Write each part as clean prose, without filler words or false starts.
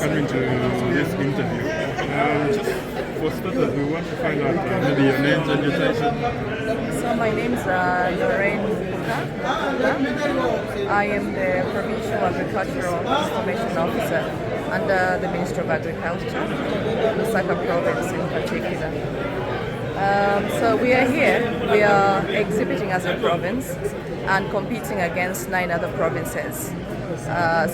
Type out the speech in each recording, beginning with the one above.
coming to this interview. Just for starters, we want to find out maybe your names and your title. So my name is Lorraine Buka. I am the Provincial Agricultural Information Officer under the Ministry of Agriculture, Lusaka Province in particular. So we are here, we are exhibiting as a province and competing against 9 other provinces.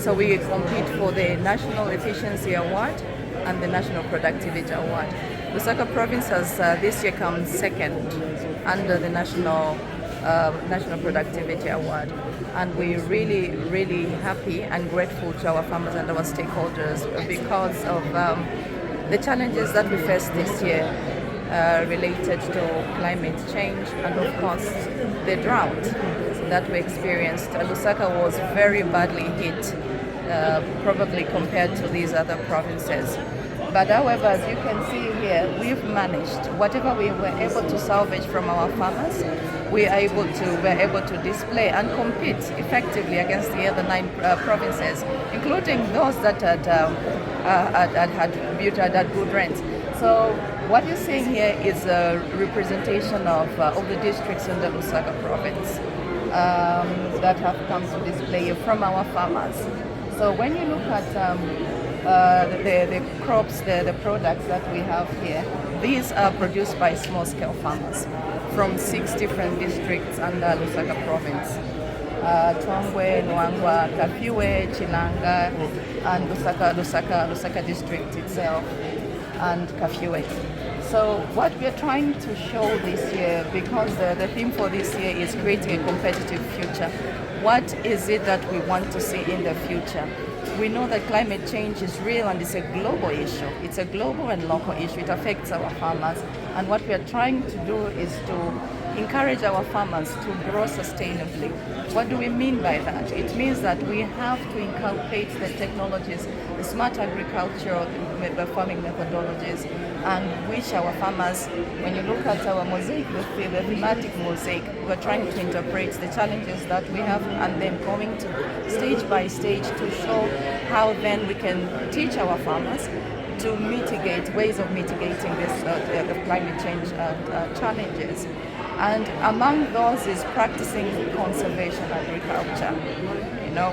So we compete for the National Efficiency Award and the National Productivity Award. Lusaka Province has this year come second under the National Productivity Award. And we're really happy and grateful to our farmers and our stakeholders because of the challenges that we faced this year related to climate change and of course the drought that we experienced. Lusaka was very badly hit, probably compared to these other provinces. But however, as you can see here, we've managed, whatever we were able to salvage from our farmers, we're able to display and compete effectively against the other 9 provinces, including those that had good rains. So what you're seeing here is a representation of the districts in the Lusaka province that have come to display from our farmers. So when you look at the crops, the products that we have here, these are produced by small-scale farmers from 6 different districts under Lusaka province. Tongwe, Nwangwa, Kafiwe, Chilanga, and Lusaka district itself, and Kafiwe. So what we are trying to show this year, because the theme for this year is creating a competitive future, what is it that we want to see in the future? We know that climate change is real and it's a global issue. It's a global and local issue. It affects our farmers. And what we are trying to do is to encourage our farmers to grow sustainably. What do we mean by that? It means that we have to inculcate the technologies, the smart agricultural farming methodologies, and which our farmers, when you look at our mosaic, the thematic mosaic, we're trying to interpret the challenges that we have and then going to stage by stage to show how then we can teach our farmers to mitigate, ways of mitigating this the climate change challenges. And among those is practicing conservation agriculture,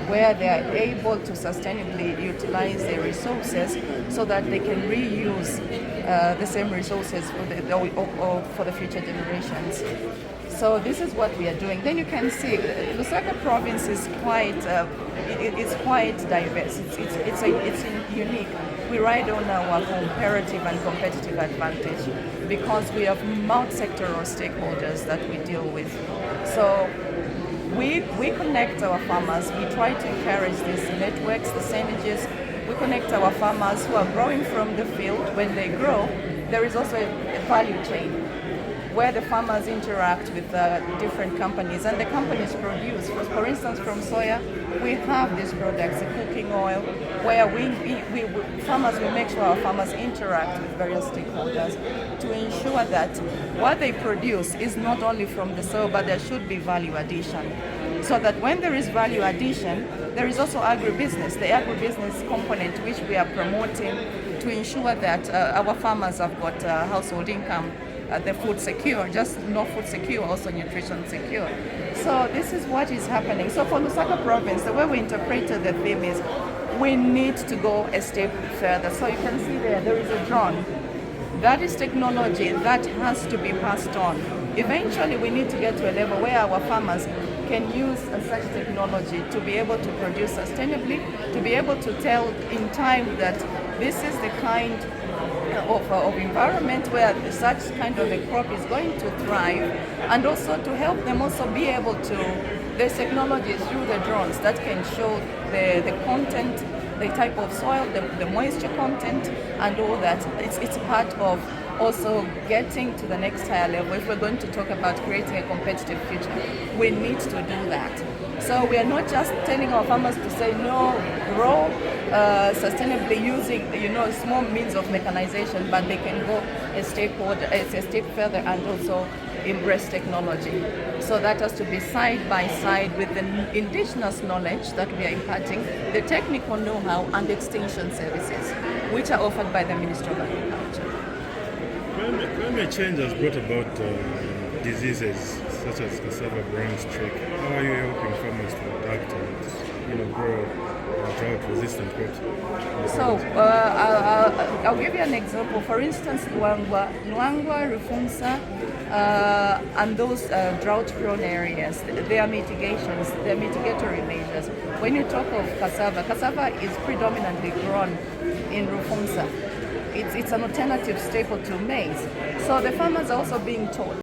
where they are able to sustainably utilize their resources so that they can reuse the same resources for the future generations. So this is what we are doing. Then you can see Lusaka province is quite diverse. It's unique. We ride on our comparative and competitive advantage because we have multi-sectoral stakeholders that we deal with. So we connect our farmers. We try to encourage these networks, the synergies. We connect our farmers who are growing from the field. When they grow, there is also a value chain where the farmers interact with different companies and the companies produce. For instance, from soya, we have these products, the cooking oil, where farmers will make sure our farmers interact with various stakeholders to ensure that what they produce is not only from the soil, but there should be value addition. So that when there is value addition, there is also agribusiness, the agribusiness component which we are promoting to ensure that our farmers have got household income, the food secure, just not food secure, also nutrition secure. So this is what is happening. So for Lusaka province, the way we interpreted the theme is we need to go a step further. So you can see there is a drone. That is technology that has to be passed on. Eventually we need to get to a level where our farmers can use such technology to be able to produce sustainably, to be able to tell in time that this is the kind of environment where such kind of a crop is going to thrive, and also to help them also be able to, there's technologies through the drones that can show the content, the type of soil, the moisture content, and all that. It's part of also getting to the next higher level. If we're going to talk about creating a competitive future, we need to do that. So we are not just telling our farmers to say no, grow sustainably using small means of mechanization, but they can go a step further and also embrace technology. So that has to be side by side with the indigenous knowledge that we are imparting, the technical know-how and extension services, which are offered by the Ministry of Agriculture. Climate change has brought about diseases such as cassava brown streak. How are you helping farmers to adapt and grow drought-resistant crops? So I'll give you an example. For instance, Luangwa, Rufunsa, and those drought-prone areas, there are mitigations, there are mitigatory measures. When you talk of cassava is predominantly grown in Rufunsa. It's an alternative staple to maize. So the farmers are also being taught